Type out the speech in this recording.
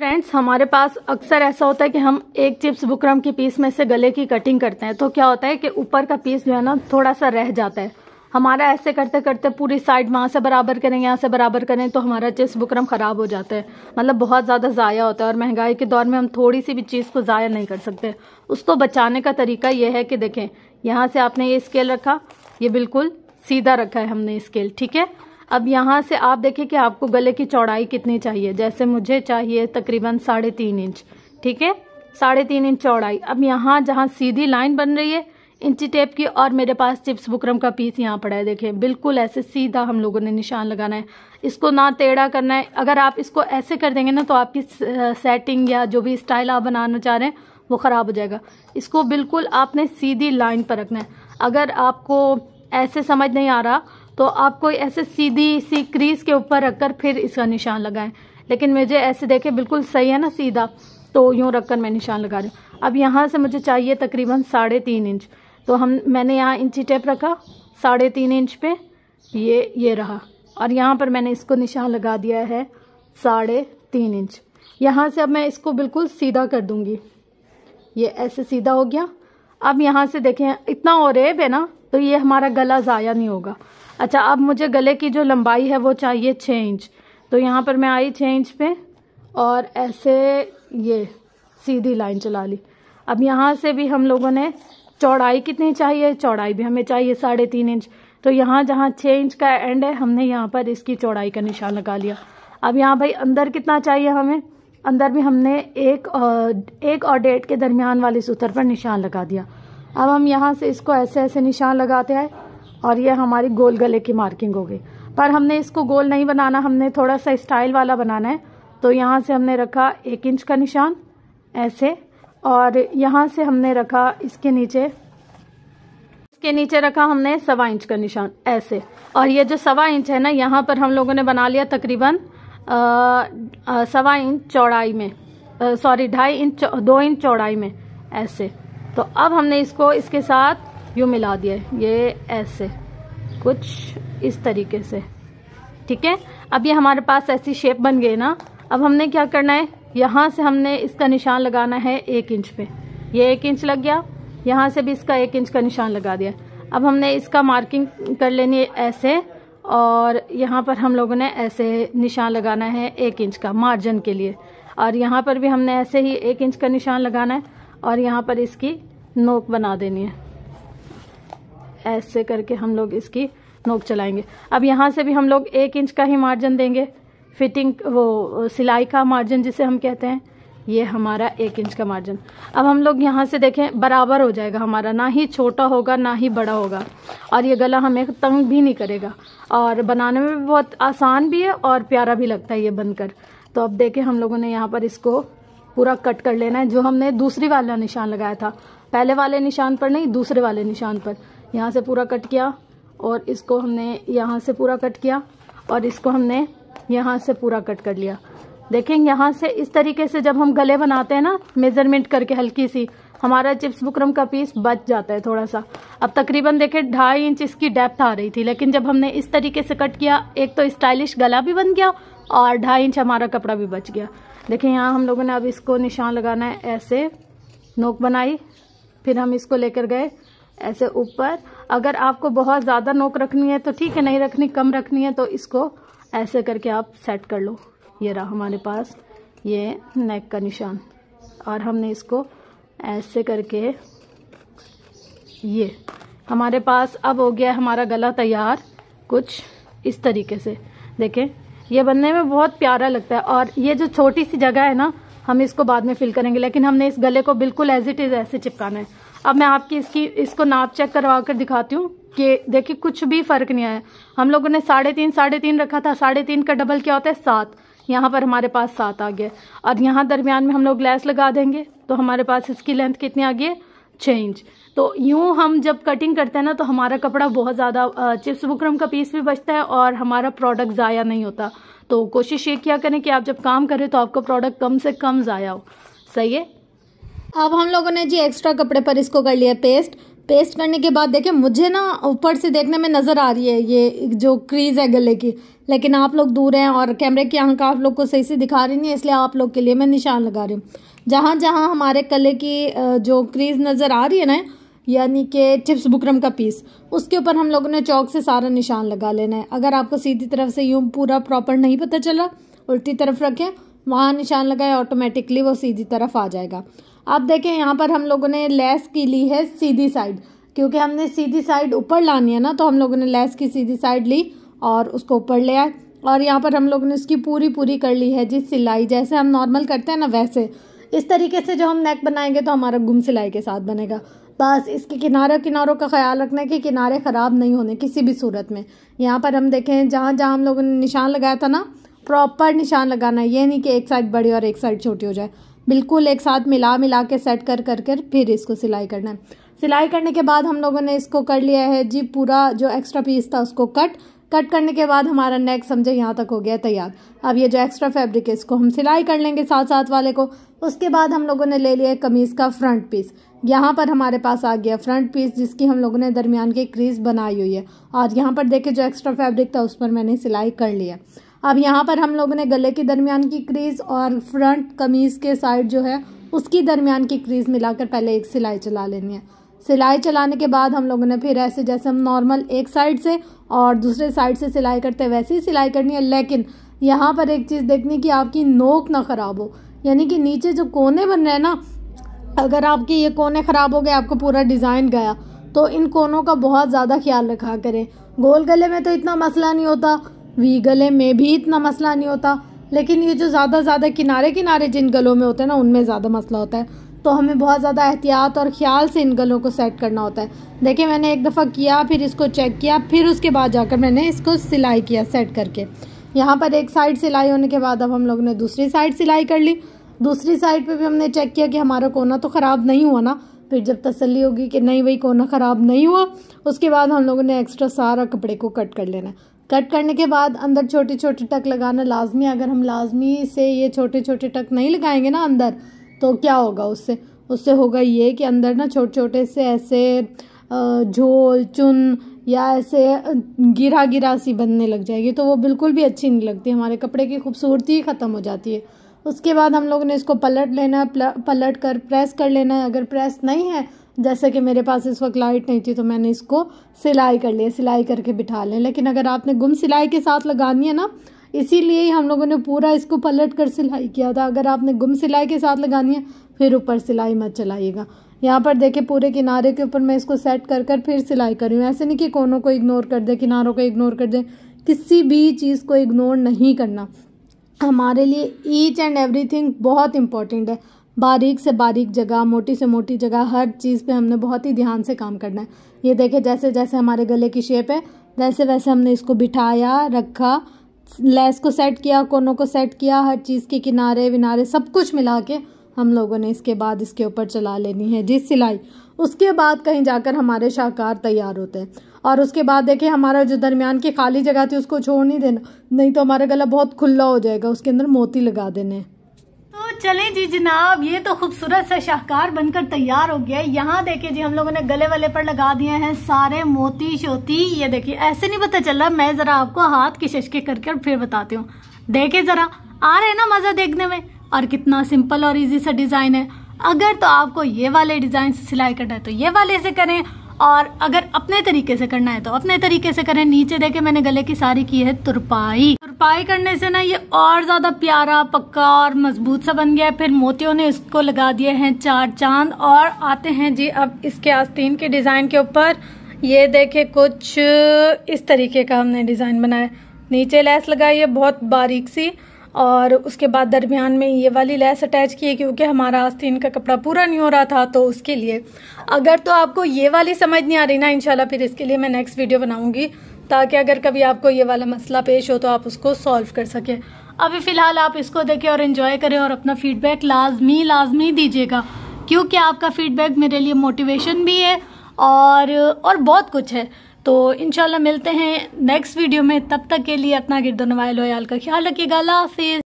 Friends, हमारे पास अक्सर ऐसा होता है कि हम एक चिप्स बुकरम की पीस में से गले की कटिंग करते हैं तो क्या होता है कि ऊपर का पीस जो है ना थोड़ा सा रह जाता है। हमारा ऐसे करते करते पूरी साइड वहाँ से बराबर करें, यहाँ से बराबर करें तो हमारा चिप्स बुकरम ख़राब हो जाता है। मतलब बहुत ज़्यादा ज़ाया होता है और महंगाई के दौर में हम थोड़ी सी भी चीज़ को ज़ाया नहीं कर सकते। उसको बचाने का तरीका ये है कि देखें, यहाँ से आपने ये स्केल रखा, ये बिल्कुल सीधा रखा है हमने स्केल, ठीक है। अब यहाँ से आप देखें कि आपको गले की चौड़ाई कितनी चाहिए। जैसे मुझे चाहिए तकरीबन 3.5 इंच, ठीक है, 3.5 इंच चौड़ाई। अब यहाँ जहाँ सीधी लाइन बन रही है इंची टेप की और मेरे पास चिप्स बुकरम का पीस यहाँ पड़ा है, देखें बिल्कुल ऐसे सीधा हम लोगों ने निशान लगाना है। इसको ना टेढ़ा करना है। अगर आप इसको ऐसे कर देंगे ना तो आपकी सेटिंग या जो भी स्टाइल आप बनाना चाह रहे हैं वो ख़राब हो जाएगा। इसको बिल्कुल आपने सीधी लाइन पर रखना है। अगर आपको ऐसे समझ नहीं आ रहा तो आप कोई ऐसे सीधी सी क्रीज के ऊपर रखकर फिर इसका निशान लगाएं। लेकिन मुझे ऐसे देखे बिल्कुल सही है ना सीधा, तो यूँ रखकर मैं निशान लगा रही हूँ। अब यहाँ से मुझे चाहिए तकरीबन 3.5 इंच, तो मैंने यहाँ इंची टेप रखा 3.5 इंच पे, ये रहा, और यहाँ पर मैंने इसको निशान लगा दिया है 3.5 इंच। यहाँ से अब मैं इसको बिल्कुल सीधा कर दूंगी, ये ऐसे सीधा हो गया। अब यहाँ से देखें इतना ओरेब है ना, तो ये हमारा गला ज़ाया नहीं होगा। अच्छा, अब मुझे गले की जो लंबाई है वो चाहिए 6 इंच, तो यहाँ पर मैं आई 6 इंच पे और ऐसे ये सीधी लाइन चला ली। अब यहाँ से भी हम लोगों ने चौड़ाई कितनी चाहिए, चौड़ाई भी हमें चाहिए 3.5 इंच, तो यहाँ जहाँ 6 इंच का एंड है हमने यहाँ पर इसकी चौड़ाई का निशान लगा लिया। अब यहाँ भाई अंदर कितना चाहिए हमें, अंदर भी हमने 1 और 1.5 के दरमियान वाली सूत्र पर निशान लगा दिया। अब हम यहाँ से इसको ऐसे ऐसे निशान लगाते हैं और ये हमारी गोल गले की मार्किंग हो गई। पर हमने इसको गोल नहीं बनाना, हमने थोड़ा सा स्टाइल वाला बनाना है। तो यहाँ से हमने रखा 1 इंच का निशान ऐसे, और यहाँ से हमने रखा इसके नीचे रखा हमने 1.25 इंच का निशान ऐसे। और ये जो 1.25 इंच है ना, यहाँ पर हम लोगों ने बना लिया तकरीबन 1.25 इंच चौड़ाई में, सॉरी 2 इंच चौड़ाई में ऐसे। तो अब हमने इसको इसके साथ यूँ मिला दिया है, ये ऐसे कुछ इस तरीके से, ठीक है। अब ये हमारे पास ऐसी शेप बन गई ना। अब हमने क्या करना है, यहाँ से हमने इसका निशान लगाना है 1 इंच पे, ये 1 इंच लग गया। यहाँ से भी इसका 1 इंच का निशान लगा दिया। अब हमने इसका मार्किंग कर लेनी है ऐसे, और यहाँ पर हम लोगों ने ऐसे निशान लगाना है 1 इंच का मार्जिन के लिए, और यहाँ पर भी हमने ऐसे ही 1 इंच का निशान लगाना है और यहाँ पर इसकी नोक बना देनी है। ऐसे करके हम लोग इसकी नोक चलाएंगे। अब यहाँ से भी हम लोग 1 इंच का ही मार्जिन देंगे, फिटिंग वो सिलाई का मार्जिन जिसे हम कहते हैं, ये हमारा 1 इंच का मार्जिन। अब हम लोग यहाँ से देखें बराबर हो जाएगा हमारा, ना ही छोटा होगा ना ही बड़ा होगा, और ये गला हमें तंग भी नहीं करेगा, और बनाने में भी बहुत आसान भी है और प्यारा भी लगता है ये बनकर। तो अब देखें हम लोगों ने यहाँ पर इसको पूरा कट कर लेना है, जो हमने दूसरी वाला निशान लगाया था, पहले वाले निशान पर नहीं, दूसरे वाले निशान पर। यहाँ से पूरा कट किया और इसको हमने यहाँ से पूरा कट किया और इसको हमने यहाँ से पूरा कट कर लिया। देखें यहाँ से इस तरीके से जब हम गले बनाते हैं ना, मेजरमेंट करके हल्की सी, हमारा चिप्स बुकरम का पीस बच जाता है थोड़ा सा। अब तकरीबन देखें 2.5 इंच इसकी डेप्थ आ रही थी, लेकिन जब हमने इस तरीके से कट किया, एक तो स्टाइलिश गला भी बन गया और 2.5 इंच हमारा कपड़ा भी बच गया। देखें यहाँ हम लोगों ने अब इसको निशान लगाना है, ऐसे नोक बनाई, फिर हम इसको लेकर गए ऐसे ऊपर। अगर आपको बहुत ज़्यादा नोक रखनी है तो ठीक है, नहीं रखनी, कम रखनी है तो इसको ऐसे करके आप सेट कर लो। ये रहा हमारे पास ये नेक का निशान, और हमने इसको ऐसे करके, ये हमारे पास अब हो गया हमारा गला तैयार कुछ इस तरीके से। देखें ये बनने में बहुत प्यारा लगता है, और ये जो छोटी सी जगह है ना, हम इसको बाद में फिल करेंगे, लेकिन हमने इस गले को बिल्कुल एज इट इज ऐसे चिपकाना है। अब मैं आपकी इसको नाप चेक करवा कर दिखाती हूँ कि देखिए कुछ भी फर्क नहीं आया। हम लोगों ने 3.5 रखा था, 3.5 का डबल क्या होता है 7, यहाँ पर हमारे पास 7 आ गया, और यहाँ दरमियान में हम लोग लेस लगा देंगे तो हमारे पास इसकी लेंथ कितनी आ गई है 6 इंच। तो यूँ हम जब कटिंग करते हैं ना तो हमारा कपड़ा बहुत ज़्यादा, चिप्स बुकरम का पीस भी बचता है और हमारा प्रोडक्ट ज़ाया नहीं होता। तो कोशिश ये किया करें कि आप जब काम करें तो आपका प्रोडक्ट कम से कम ज़ाया हो। सही है। अब हम लोगों ने जी एक्स्ट्रा कपड़े पर इसको कर लिया पेस्ट पेस्ट करने के बाद देखिए मुझे ना ऊपर से देखने में नज़र आ रही है ये जो क्रीज है गले की, लेकिन आप लोग दूर हैं और कैमरे की आंख आप लोग को सही से दिखा रही नहीं है, इसलिए आप लोग के लिए मैं निशान लगा रही हूँ। जहाँ जहाँ हमारे गले की जो क्रीज नज़र आ रही है ना, यानी कि चिप्स बुकरम का पीस, उसके ऊपर हम लोगों ने चौक से सारा निशान लगा लेना है। अगर आपको सीधी तरफ से यूँ पूरा प्रॉपर नहीं पता चला, उल्टी तरफ रखें, वहाँ निशान लगाए, ऑटोमेटिकली वो सीधी तरफ आ जाएगा। अब देखें यहाँ पर हम लोगों ने लेस की ली है सीधी साइड, क्योंकि हमने सीधी साइड ऊपर लानी है ना, तो हम लोगों ने लेस की सीधी साइड ली और उसको ऊपर ले आए। और यहाँ पर हम लोगों ने इसकी पूरी कर ली है जी सिलाई, जैसे हम नॉर्मल करते हैं ना वैसे। इस तरीके से जो हम नेक बनाएंगे तो हमारा गुम सिलाई के साथ बनेगा। बस इसके किनारों का ख्याल रखना है कि किनारे ख़राब नहीं होने किसी भी सूरत में। यहाँ पर हम देखें जहाँ जहाँ हम लोगों ने निशान लगाया था ना, प्रॉपर निशान लगाना है, ये नहीं कि एक साइड बड़ी और एक साइड छोटी हो जाए। बिल्कुल एक साथ मिला के सेट कर फिर इसको सिलाई करना है। सिलाई करने के बाद हम लोगों ने इसको कर लिया है जी पूरा जो एक्स्ट्रा पीस था उसको कट करने के बाद हमारा नेक समझे यहाँ तक हो गया तैयार। अब ये जो एक्स्ट्रा फैब्रिक है इसको हम सिलाई कर लेंगे साथ वाले को। उसके बाद हम लोगों ने ले लिया कमीज़ का फ्रंट पीस। यहाँ पर हमारे पास आ गया फ्रंट पीस, जिसकी हम लोगों ने दरमियान की क्रीज बनाई हुई है। और यहाँ पर देखिए जो एक्स्ट्रा फैब्रिक था उस पर मैंने सिलाई कर लिया। अब यहाँ पर हम लोगों ने गले की दरमियान की क्रीज और फ्रंट कमीज़ के साइड जो है उसकी दरमियान की क्रीज मिलाकर पहले एक सिलाई चला लेनी है। सिलाई चलाने के बाद हम लोगों ने फिर ऐसे जैसे हम नॉर्मल एक साइड से और दूसरे साइड से सिलाई करते हैं वैसे ही सिलाई करनी है। लेकिन यहाँ पर एक चीज़ देखनी कि आपकी नोक ना ख़राब हो, यानी कि नीचे जो कोने बन रहे हैं ना, अगर आपके ये कोने ख़राब हो गए, आपको पूरा डिज़ाइन गया, तो इन कोनों का बहुत ज़्यादा ख्याल रखा करें। गोल गले में तो इतना मसला नहीं होता, वी गले में भी इतना मसला नहीं होता, लेकिन ये जो ज़्यादा किनारे जिन गलों में होते हैं ना, उनमें ज़्यादा मसला होता है। तो हमें बहुत ज़्यादा एहतियात और ख्याल से इन गलों को सेट करना होता है। देखिए मैंने एक दफ़ा किया, फिर इसको चेक किया, फिर उसके बाद जाकर मैंने इसको सिलाई किया सेट करके। यहाँ पर एक साइड सिलाई होने के बाद अब हम लोगों ने दूसरी साइड सिलाई कर ली। दूसरी साइड पे भी हमने चेक किया कि हमारा कोना तो ख़राब नहीं हुआ ना। फिर जब तसल्ली होगी कि नहीं भाई कोना ख़राब नहीं हुआ, उसके बाद हम लोगों ने एक्स्ट्रा सारा कपड़े को कट कर लेना। कट करने के बाद अंदर छोटे टक लगाना लाजमी। अगर हम लाजमी से ये छोटे टक नहीं लगाएंगे ना अंदर, तो क्या होगा उससे होगा ये कि अंदर ना छोटे से ऐसे झोल चुन या ऐसे गिरा सी बनने लग जाएगी, तो वो बिल्कुल भी अच्छी नहीं लगती, हमारे कपड़े की खूबसूरती ही ख़त्म हो जाती है। उसके बाद हम लोगों ने इसको पलट लेना, पलट कर प्रेस कर लेना है। अगर प्रेस नहीं है, जैसे कि मेरे पास इस वक्त लाइट नहीं थी, तो मैंने इसको सिलाई कर लिया, सिलाई करके बिठा लें। लेकिन अगर आपने गुम सिलाई के साथ लगानी है ना, इसीलिए ही हम लोगों ने पूरा इसको पलट कर सिलाई किया था। अगर आपने गुम सिलाई के साथ लगानी है, फिर ऊपर सिलाई मत चलाइएगा। यहाँ पर देखिए पूरे किनारे के ऊपर मैं इसको सेट कर फिर सिलाई कर रही हूँ। ऐसे नहीं कि कोनों को इग्नोर कर दे, किनारों को इग्नोर कर दे, किसी भी चीज़ को इग्नोर नहीं करना। हमारे लिए ईच एंड एवरीथिंग बहुत इम्पॉर्टेंट है। बारीक से बारीक जगह, मोटी से मोटी जगह, हर चीज़ पे हमने बहुत ही ध्यान से काम करना है। ये देखिए जैसे जैसे हमारे गले की शेप है वैसे वैसे हमने इसको बिठाया, रखा, लेस को सेट किया, कोनों को सेट किया, हर चीज़ के किनारे विनारे सब कुछ मिला के हम लोगों ने इसके बाद इसके ऊपर चला लेनी है जी सिलाई। उसके बाद कहीं जाकर हमारे शाहकार तैयार होते हैं। और उसके बाद देखिए हमारा जो दरमियान की खाली जगह थी उसको छोड़ नहीं देना, नहीं तो हमारा गला बहुत खुला हो जाएगा, उसके अंदर मोती लगा देने। तो चलें जी जनाब, ये तो खूबसूरत सा शाहकार बनकर तैयार हो गया। यहाँ देखिए जी हम लोगों ने गले वाले पर लगा दिए हैं सारे मोती शोती। ये देखिए ऐसे नहीं पता चल रहा, मैं जरा आपको हाथ की शशके करके फिर बताती हूँ। देखिए जरा आ रहे हैं ना मजा देखने में, और कितना सिंपल और इजी सा डिजाइन है। अगर तो आपको ये वाले डिजाइन से सिलाई करना है तो ये वाले से करें, और अगर अपने तरीके से करना है तो अपने तरीके से करें। नीचे देखे मैंने गले की सारी की है तुरपाई करने से ना ये और ज्यादा प्यारा, पक्का और मजबूत सा बन गया है। फिर मोतियों ने इसको लगा दिए हैं 4 चांद। और आते हैं जी अब इसके आस्तीन के डिजाइन के ऊपर। ये देखे कुछ इस तरीके का हमने डिजाइन बनाया। नीचे लेस लगाई है बहुत बारीक सी, और उसके बाद दरमियान में ये वाली लेस अटैच की है, क्योंकि हमारा आस्तीन का कपड़ा पूरा नहीं हो रहा था, तो उसके लिए। अगर तो आपको ये वाली समझ नहीं आ रही ना, इंशाल्लाह फिर इसके लिए मैं नेक्स्ट वीडियो बनाऊंगी, ताकि अगर कभी आपको ये वाला मसला पेश हो तो आप उसको सॉल्व कर सकें। अभी फ़िलहाल आप इसको देखें और एंजॉय करें, और अपना फीडबैक लाजमी दीजिएगा, क्योंकि आपका फीडबैक मेरे लिए मोटिवेशन भी है और बहुत कुछ है। तो इंशाल्लाह मिलते हैं नेक्स्ट वीडियो में। तब तक के लिए अपना गिरदोनवाइल लोयाल का ख्याल रखिएगा। अल्लाह हाफिज़।